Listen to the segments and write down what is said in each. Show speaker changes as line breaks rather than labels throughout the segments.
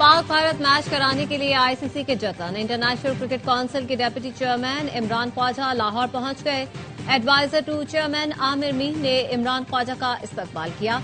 Pak Bharat match कराने के लिए आईसीसी के जतन। इंटरनेशनल क्रिकेट काउंसिल के डेप्यूटी चेयरमैन इमरान ख्वाजा लाहौर पहुंच गए। Adviser to chairman Aamir Mir ने इमरान ख्वाजा का इस्तकबाल किया।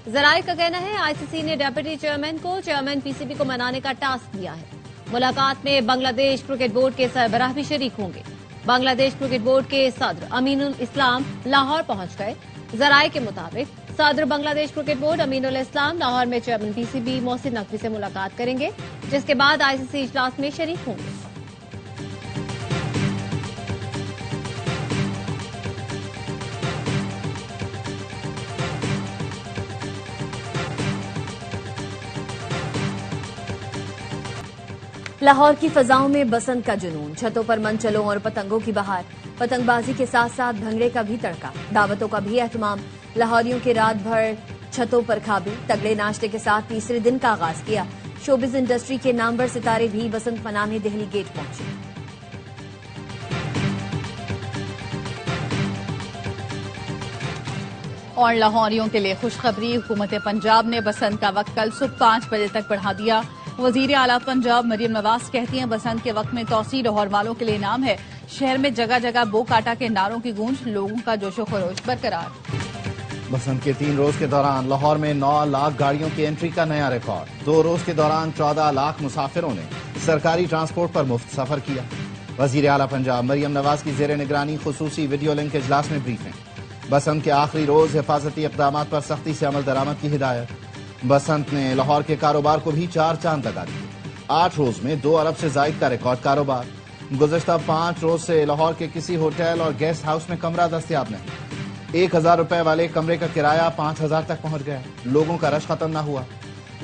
जराये का कहना है आईसीसी ने डेप्यूटी चेयरमैन को चेयरमैन पीसीबी को मनाने का टास्क दिया है। मुलाकात में बांग्लादेश क्रिकेट बोर्ड के सरबराह भी शरीक होंगे। बांग्लादेश क्रिकेट बोर्ड के सदर अमीनुल इस्लाम लाहौर पहुंच गए। जराये के मुताबिक सदर बांग्लादेश क्रिकेट बोर्ड अमीनुल इस्लाम लाहौर में चेयरमैन पीसीबी मोहसिन नकवी से मुलाकात करेंगे, जिसके बाद आईसीसी इजलास में शरीक होंगे।
लाहौर की फजाओं में बसंत का जुनून, छतों पर मनचलों और पतंगों की बहार, पतंगबाजी के साथ साथ भंगड़े का भी तड़का, दावतों का भी एहतमाम। लाहौरियों के रात भर छतों पर खाबे, तगड़े नाश्ते के साथ तीसरे दिन का आगाज किया। शोबिज इंडस्ट्री के नामवर सितारे भी बसंत मनाने दिल्ली गेट पहुंचे।
और लाहौरियों के लिए खुशखबरी, हुकूमत पंजाब ने बसंत का वक्त कल सुबह 5 बजे तक बढ़ा दिया। वजीर आला पंजाब मरियम नवाज कहती हैं बसंत के वक्त में तौसी लाहौर वालों के लिए इनाम है। शहर में जगह जगह बो काटा के नारों की गूंज, लोगों का जोशो खरोश बरकरार।
बसंत के 3 रोज के दौरान लाहौर में 9 लाख गाड़ियों की एंट्री का नया रिकॉर्ड। 2 रोज के दौरान 14 लाख मुसाफिरों ने सरकारी ट्रांसपोर्ट पर मुफ्त सफर किया। वजीर आला पंजाब मरियम नवाज की जेर निगरानी खुसूसी वीडियो लिंक इजलास में ब्रीफिंग। बसंत के आखिरी रोज हिफाजती इक़दामात पर सख्ती से अमल दरामद की हिदायत। बसंत ने लाहौर के कारोबार को भी 4 चांद लगा दिए। 8 रोज में 2 अरब से जायद का रिकॉर्ड कारोबार। गुज़श्ता 5 रोज से लाहौर के किसी होटल और गेस्ट हाउस में कमरा दस्तयाब नहीं। 1000 रुपए वाले कमरे का किराया 5000 तक पहुंच गया। लोगों का रश खत्म न हुआ।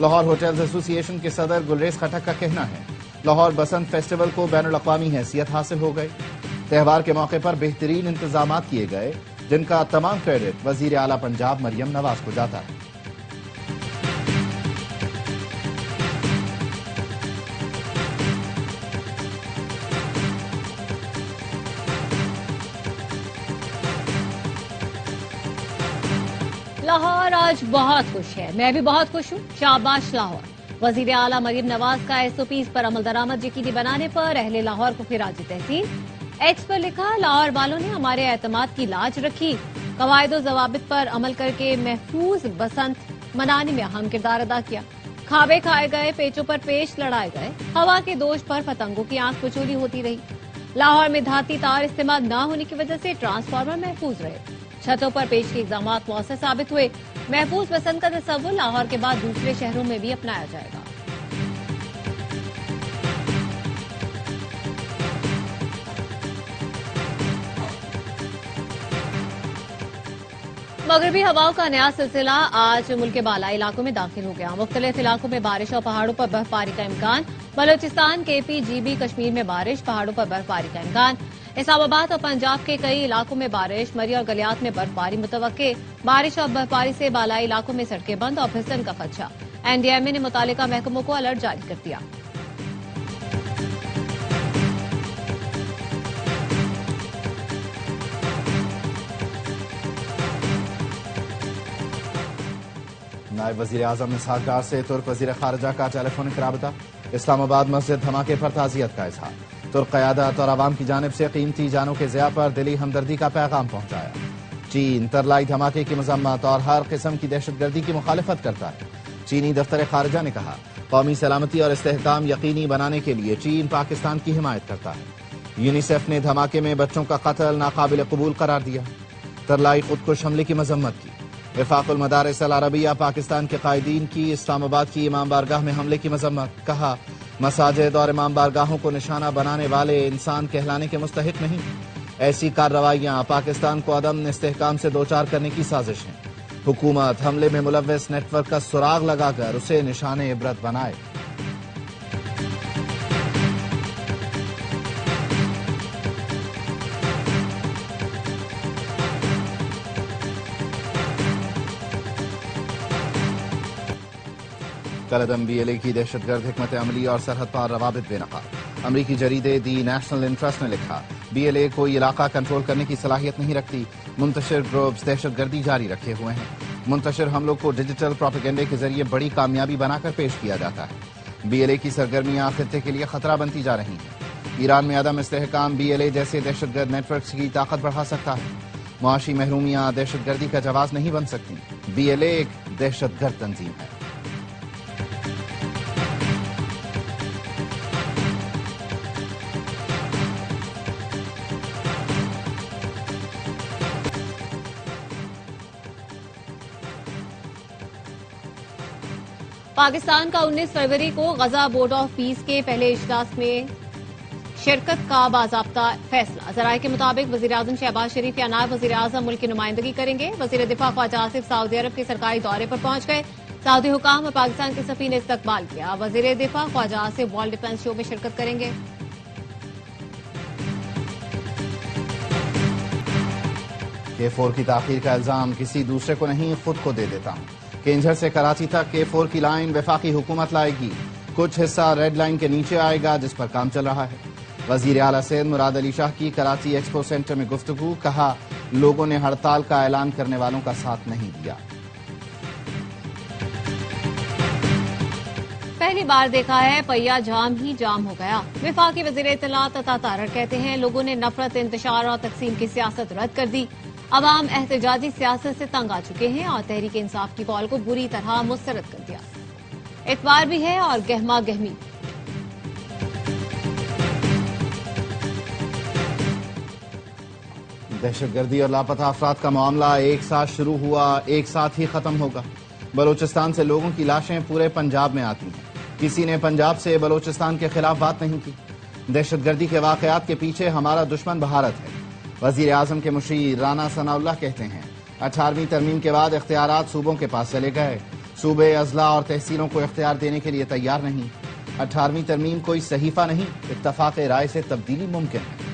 लाहौर होटल्स एसोसिएशन के सदर गुलरेज खटक का कहना है लाहौर बसंत फेस्टिवल को बैनुल-अक़वामी हैसियत हासिल हो गई। त्यौहार के मौके पर बेहतरीन इंतजाम किए गए, जिनका तमाम क्रेडिट वजीर आला पंजाब मरियम नवाज को जाता है।
लाहौर आज बहुत खुश है। मैं भी बहुत खुश हूँ। शाबाश लाहौर। वजीर आला मरियम नवाज का एसओपीज पर अमल दरामद यकीनी बनाने पर अहले लाहौर को खिराज तहसीन। एक्स पर लिखा लाहौर वालों ने हमारे एतमाद की लाज रखी। कवायदो जवाबित पर अमल करके महफूज बसंत मनाने में अहम किरदार अदा किया। खाबे खाए गए, पेचों पर पेश लड़ाए गए। हवा के दोष पर पतंगों की आंख बचोली होती रही। लाहौर में धाती तार इस्तेमाल न होने की वजह से ट्रांसफार्मर महफूज रहे। छतों पर पेश के इक़दामात मौसर साबित हुए। महफूज बसंत का तस्वुर लाहौर के बाद दूसरे शहरों में भी अपनाया जाएगा। मगरबी हवाओं का नया सिलसिला आज मुल्क के बालाई इलाकों में दाखिल हो गया। मुख्तलिफ इलाकों में बारिश और पहाड़ों पर बर्फबारी का इम्कान। बलोचिस्तान, केपी, जीबी, कश्मीर में बारिश, पहाड़ों पर बर्फबारी का इम्कान। इस्लामाबाद और पंजाब के कई इलाकों में बारिश, मरी और गलियात में बर्फबारी मुतवक्के। बारिश और बर्फबारी से बालाई इलाकों में सड़कें बंद और फिसलन का खदशा। एनडीएमए ने मुतालिका महकमों को अलर्ट जारी कर दिया।
नायब वजीर आजम इसहाक डार से तुर्क वजीर खारजा का टेलीफोनिक राबता। इस्लामाबाद मस्जिद धमाके पर ताज़ियत का इजहार। तुर्क क़यादत और आवाम की जानिब से कीमती जानों के ज़िया पर दिली हमदर्दी का पैगाम पहुंचाया। चीन तरलाई धमाके की मजम्मत और हर किस्म की दहशतगर्दी की मुखालिफत करता है। चीनी दफ्तर खारजा ने कहा कौमी सलामती और इस्तेहकाम यकीनी बनाने के लिए चीन पाकिस्तान की हिमायत करता है। यूनिसेफ ने धमाके में बच्चों का कत्ल नाकाबिल कबूल करार दिया। तरलाई खुदकुश हमले की मजम्मत की। वफाकुल मदारिस अल अरबिया पाकिस्तान के कायदीन की इस्लामाबाद की इमाम बारगाह में हमले की मजम्मत। कहा मसाजिद और इमाम बारगाहों को निशाना बनाने वाले इंसान कहलाने के मुस्तहिक नहीं। ऐसी कार्रवाइयां पाकिस्तान को अदम इस्तेहकाम से दोचार करने की साजिश है। हुकूमत हमले में मुलव्वस नेटवर्क का सुराग लगाकर उसे निशाने इबरत बनाए। कलदम बीएलए की दहशतगर्द हिकमत अमली और सरहद पार रवाबित बेनकाब। अमरीकी जरीदे दी नेशनल इंटरेस्ट ने लिखा बीएलए कोई इलाका कंट्रोल करने की सलाहियत नहीं रखती। मुंतशिर ग्रुप्स दहशतगर्दी जारी रखे हुए हैं। मुंतशिर हमलों को डिजिटल प्रोपेगेंडे के जरिए बड़ी कामयाबी बनाकर पेश किया जाता है। BLA کی سرگرمیاں خطے کے لیے خطرہ بنتی جا رہی ہیں۔ ایران میں عدم استحکام BLA جیسے دہشت گرد نیٹ ورکس کی طاقت بڑھا سکتا ہے۔ معاشی محرومیاں دہشت گردی کا جواز نہیں بن سکتی۔ BLA ایک دہشت گرد تنظیم ہے۔
پاکستان کا 19 فروری کو غزہ بورڈ آف پیس کے پہلے اجلاس میں شرکت کا باضابطہ فیصلہ۔ ذرائع کے مطابق وزیر اعظم شہباز شریف یا نائب وزیر اعظم ملک کی نمائندگی کریں گے۔ وزیر دفاع خواجہ آصف سعودی عرب کے سرکاری دورے پر پہنچ گئے۔ سعودی حکام اور پاکستان کے سفیر نے استقبال کیا۔ وزیر دفاع خواجہ آصف ورلڈ ڈیفنس شو میں شرکت کریں گے۔
K4 کی تاخیر کا الزام کسی دوسرے کو نہیں خود کو دے دیتا ہوں۔ کینجھر سے کراچی تک K4 کی لائن وفاقی حکومت لائے گی۔ کچھ حصہ ریڈ لائن کے نیچے آئے گا جس پر کام چل رہا ہے۔ وزیر اعلیٰ سندھ مراد علی شاہ کی کراچی ایکسپو سینٹر میں گفتگو، کہا لوگوں نے ہڑتال کا اعلان کرنے والوں کا ساتھ نہیں دیا۔
پہلی بار دیکھا ہے پہیا جام ہی جام ہو گیا۔ وفاقی وزیر اطلاعات عطا طاہر کہتے ہیں لوگوں نے نفرت، انتشار اور تقسیم کی سیاست رد کر دی۔ عوام احتجاجی سیاست سے تنگ آ چکے ہیں اور تحریک انصاف کی کال کو بری طرح مسترد کر دیا۔ اتوار بھی ہے اور گہما گہمی۔
دہشت گردی اور لاپتہ افراد کا معاملہ ایک ساتھ شروع ہوا، ایک ساتھ ہی ختم ہوگا۔ بلوچستان سے لوگوں کی لاشیں پورے پنجاب میں آتی ہیں۔ کسی نے پنجاب سے بلوچستان کے خلاف بات نہیں کی۔ دہشت گردی کے واقعات کے پیچھے ہمارا دشمن بھارت ہے۔ وزیر اعظم کے مشیر رانا ثناء اللہ کہتے ہیں 18ویں ترمیم کے بعد اختیارات صوبوں کے پاس چلے گئے۔ صوبے، اضلاع اور تحصیلوں کو اختیار دینے کے لیے تیار نہیں۔ 18ویں ترمیم کوئی صحیفہ نہیں، اتفاق رائے سے تبدیلی ممکن ہے۔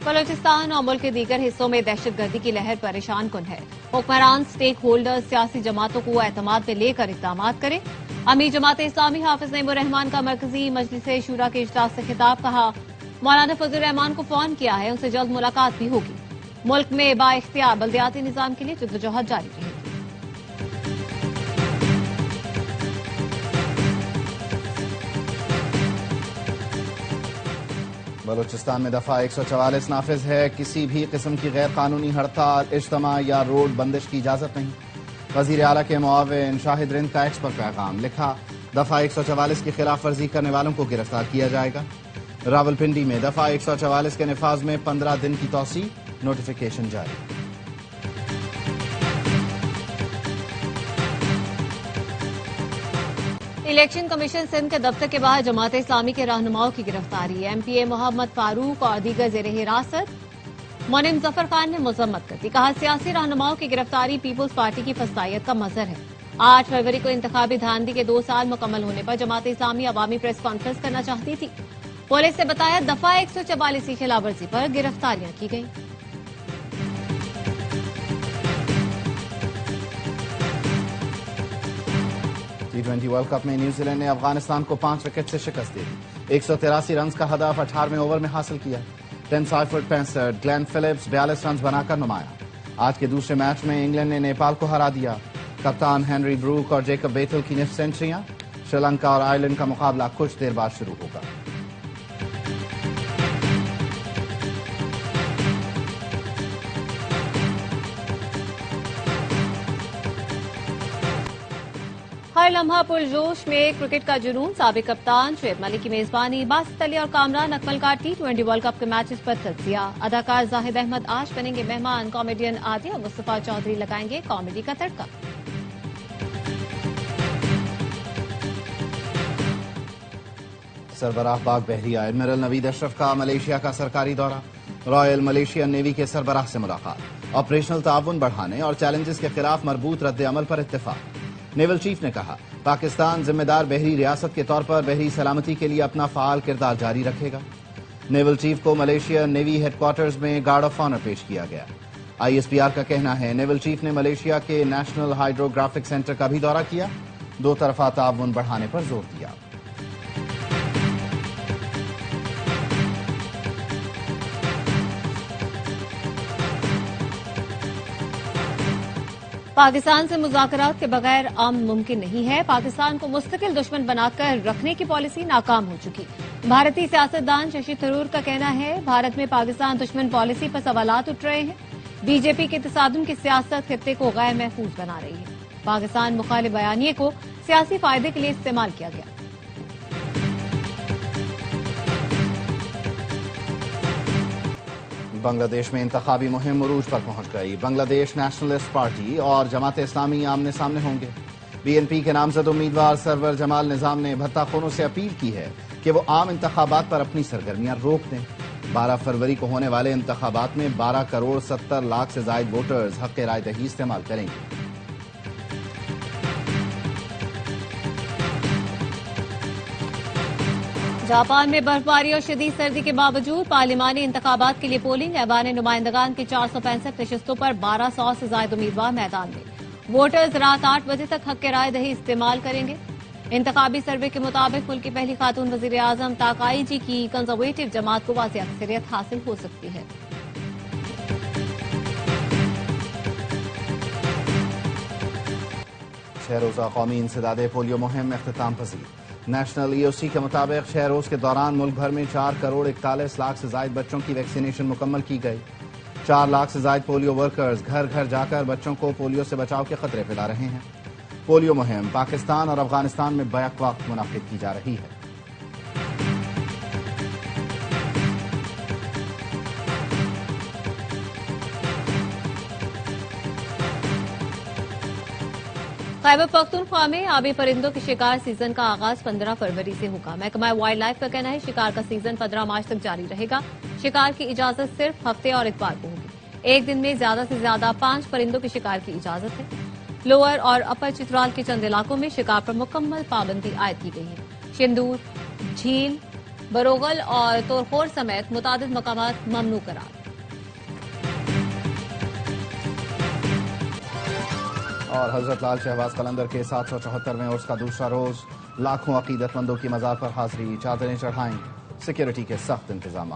بلوچستان اور ملک کے دیگر حصوں میں دہشت گردی کی لہر پریشان کن ہے۔ حکمران، سٹیک ہولڈر سیاسی جماعتوں کو اعتماد میں لے کر اقدامات کریں۔ امیر جماعت اسلامی حافظ نعیم الرحمان کا مرکزی مجلس شورا کے اجلاس سے خطاب، کہا مولانا فضل الرحمان کو فون کیا ہے، ان سے جلد ملاقات بھی ہوگی۔ ملک میں با اختیار بلدیاتی نظام کے لیے جدوجہد جاری رہے گی۔
بلوچستان میں دفعہ 144 نافذ ہے۔ کسی بھی قسم کی غیر قانونی ہڑتال، اجتماع یا روڈ بندش کی اجازت نہیں۔ وزیر اعلیٰ کے معاون شاہد رند کا ایکس پر پیغام، لکھا دفعہ 144 کی خلاف ورزی کرنے والوں کو گرفتار کیا جائے گا۔ راولپنڈی میں دفعہ 144 کے نفاذ میں 15 دن کی توسیع، نوٹیفیکیشن جاری۔
الیکشن کمیشن سندھ کے دفتر کے باہر جماعت اسلامی کے رہنماؤں کی گرفتاری۔ MPA محمد فاروق اور دیگر زیر حراست۔ منعم ظفر خان نے مذمت کر دی، کہا سیاسی رہنماؤں کی گرفتاری پیپلز پارٹی کی فسادیت کا مظہر ہے۔ 8 فروری کو انتخابی دھاندلی کے 2 سال مکمل ہونے پر جماعت اسلامی عوامی پریس کانفرنس کرنا چاہتی تھی۔ پولیس نے بتایا دفعہ 144 کی خلاف ورزی پر گرفتاریاں کی گئیں۔
T20 ورلڈ کپ میں نیوزی لینڈ نے افغانستان کو 5 وکٹ سے شکست دی۔ 183 رنز کا ہدف 18ویں اوور میں حاصل کیا۔ ٹین سائفرڈ 65، گلین فلپس 42 رنز بنا کر نمایاں۔ آج کے دوسرے میچ میں انگلینڈ نے نیپال کو ہرا دیا۔ کپتان ہینری بروک اور جیکب بیتل کی نصف سینچریاں۔ سری لنکا اور آئرلینڈ کا مقابلہ کچھ دیر بعد شروع ہوگا۔
ہر لمحہ پرجوش میں کرکٹ کا جنون۔ سابق کپتان شعیب ملک کی میزبانی، باسط علی اور کامران اکمل کا T20 ورلڈ کپ کے میچز پر تجزیہ۔ اداکار زاہد احمد آج بنیں گے مہمان، کامیڈین عادل اور مصطفیٰ چودھری لگائیں گے کامیڈی کا تڑکا۔
سربراہ پاک بحریہ ایڈمرل نوید اشرف کا ملیشیا کا سرکاری دورہ۔ رائل ملیشین نیوی کے سربراہ سے ملاقات۔ آپریشنل تعاون بڑھانے اور چیلنجز کے خلاف مربوط رد عمل پر اتفاق۔ نیول چیف نے کہا پاکستان ذمہ دار بحری ریاست کے طور پر بحری سلامتی کے لیے اپنا فعال کردار جاری رکھے گا۔ نیول چیف کو ملیشین نیوی ہیڈ کوارٹرز میں گارڈ آف آنر پیش کیا گیا۔ ISPR کا کہنا ہے نیول چیف نے ملیشیا کے نیشنل ہائیڈروگرافک سینٹر کا بھی دورہ کیا، 2 طرفہ تعاون بڑھانے پر زور دیا۔
पाकिस्तान से मुज़ाकरात के बगैर अमन मुमकिन नहीं है। पाकिस्तान को मुस्तकिल दुश्मन बनाकर रखने की पॉलिसी नाकाम हो चुकी। भारतीय सियासतदान शशि थरूर का कहना है, भारत में पाकिस्तान दुश्मन पॉलिसी पर सवालात उठ रहे हैं। बीजेपी के तसादुम की सियासत खित्ते को गैर महफूज बना रही है। पाकिस्तान मुखालिफ बयानिए को सियासी फायदे के लिए इस्तेमाल किया गया।
बांग्लादेश में इंतखाबी मुहिम उरूज पर पहुंच गई। बांग्लादेश नेशनलिस्ट पार्टी और जमात इस्लामी आमने सामने होंगे। बीएनपी के नामजद उम्मीदवार सरवर जमाल निजाम ने भत्ताखोरों से अपील की है कि वो आम इंतखाबात पर अपनी सरगर्मियां रोक दें। 12 फरवरी को होने वाले इंतखाबात में 12 करोड़ 70 लाख से जायद वोटर्स हक़ राय दही इस्तेमाल करेंगे।
जापान में बर्फबारी और शदीद सर्दी के बावजूद पार्लिमानी इंतखाबात के लिए पोलिंग। ऐवान नुमाइंदगान की 465 नशस्तों पर 1200 से ज्यादा उम्मीदवार मैदान में। वोटर्स रात 8 बजे तक हक़ राय दही इस्तेमाल करेंगे। इंतखाबी सर्वे के मुताबिक मुल्क की पहली खातून वजीर आजम ताकाई जी की कंजर्वेटिव जमात को वाज़ेह अक्सरियत हासिल हो सकती है।
शहरोज़ा कौमी इंसदादे पोलियो मुहिम इख्तिताम पजीर। नेशनल EOC के मुताबिक शहरोज़ के दौरान मुल्क भर में 4 करोड़ 41 लाख से जायद बच्चों की वैक्सीनेशन मुकम्मल की गई। 4 लाख से जायद पोलियो वर्कर्स घर घर जाकर बच्चों को पोलियो से बचाव के खतरे फैला रहे हैं। पोलियो मुहिम पाकिस्तान और अफगानिस्तान में बैक वक्त मुनाफिद की जा रही है।
खैबर पख्तूनख्वा में आबी परिंदों के शिकार सीजन का आगाज 15 फरवरी से होगा। महकमा वाइल्ड लाइफ का कहना है, शिकार का सीजन 15 मार्च तक जारी रहेगा। शिकार की इजाजत सिर्फ हफ्ते और इतवार को होगी। एक दिन में ज्यादा से ज्यादा 5 परिंदों के शिकार की इजाजत है। लोअर और अपर चित्राल के चंद इलाकों में शिकार पर मुकम्मल पाबंदी आयद की गई है। शिंदूर, झील, बरोगल और तोरखोर समेत मुतादिद मकामात ममनू करार।
और हजरत लाल शहबाज कलंदर के 774वें उर्स का दूसरा रोज। लाखों अकीदतमंदों की मजार पर हाजिरी, चादरें चढ़ाई, सिक्योरिटी के सख्त इंतजाम।